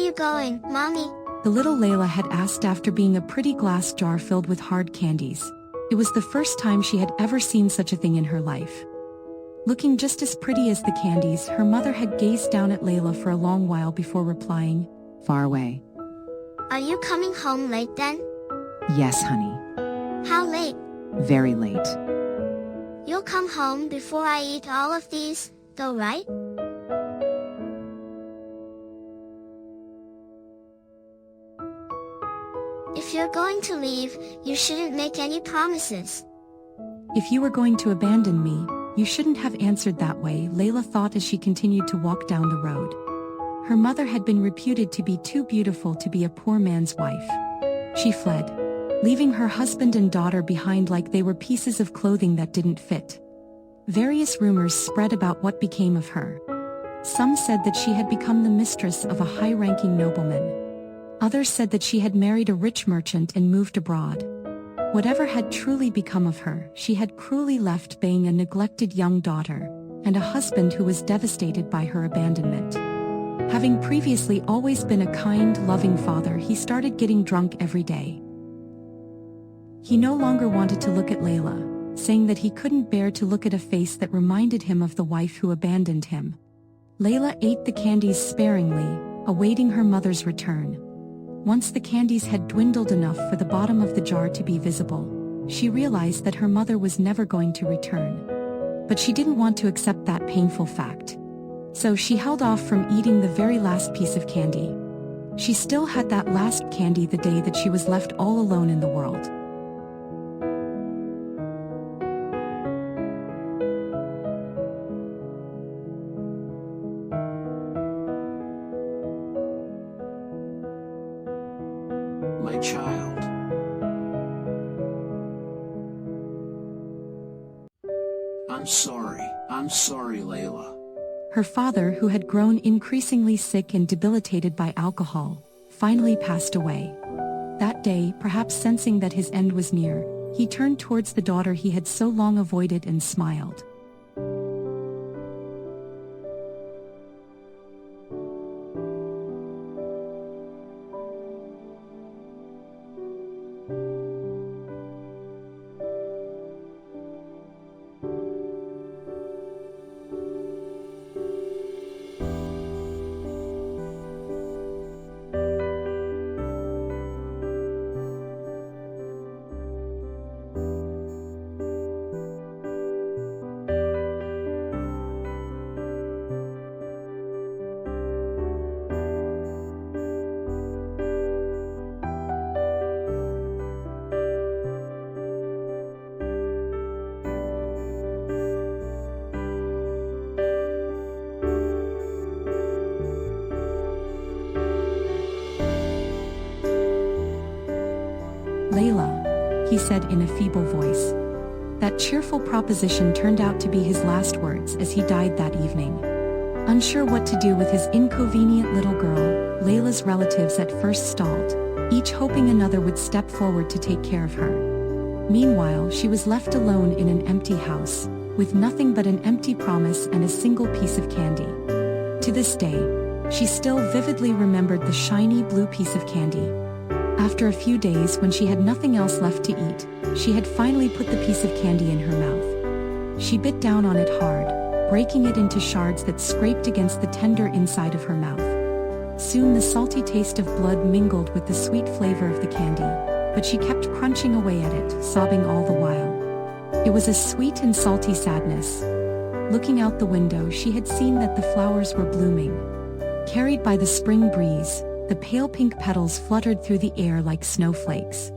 you going, Mommy? The little Layla had asked after being a pretty glass jar filled with hard candies. It was the first time she had ever seen such a thing in her life. Looking just as pretty as the candies, her mother had gazed down at Layla for a long while before replying, "Far away." Are you coming home late then? "Yes, honey. How late? Very late." You'll come home before I eat all of these, though, right? If you're going to leave, you shouldn't make any promises. "If you were going to abandon me, you shouldn't have answered that way," Layla thought as she continued to walk down the road. Her mother had been reputed to be too beautiful to be a poor man's wife. She fled, leaving her husband and daughter behind like they were pieces of clothing that didn't fit. Various rumors spread about what became of her. Some said that she had become the mistress of a high-ranking nobleman. Others said that she had married a rich merchant and moved abroad. Whatever had truly become of her, she had cruelly left being a neglected young daughter, and a husband who was devastated by her abandonment. Having previously always been a kind, loving father, he started getting drunk every day. He no longer wanted to look at Layla, saying that he couldn't bear to look at a face that reminded him of the wife who abandoned him. Layla ate the candies sparingly, awaiting her mother's return. Once the candies had dwindled enough for the bottom of the jar to be visible, she realized that her mother was never going to return. But she didn't want to accept that painful fact. So she held off from eating the very last piece of candy. She still had that last candy the day that she was left all alone in the world. My child. I'm sorry, Layla. Her father, who had grown increasingly sick and debilitated by alcohol, finally passed away. That day, perhaps sensing that his end was near, he turned towards the daughter he had so long avoided and smiled. "Layla," he said in a feeble voice. That cheerful proposition turned out to be his last words as he died that evening. Unsure what to do with his inconvenient little girl, Layla's relatives at first stalled, each hoping another would step forward to take care of her. Meanwhile, she was left alone in an empty house, with nothing but an empty promise and a single piece of candy. To this day, she still vividly remembered the shiny blue piece of candy. After a few days, when she had nothing else left to eat, she had finally put the piece of candy in her mouth. She bit down on it hard, breaking it into shards that scraped against the tender inside of her mouth. Soon the salty taste of blood mingled with the sweet flavor of the candy, but she kept crunching away at it, sobbing all the while. It was a sweet and salty sadness. Looking out the window, she had seen that the flowers were blooming. Carried by the spring breeze, the pale pink petals fluttered through the air like snowflakes.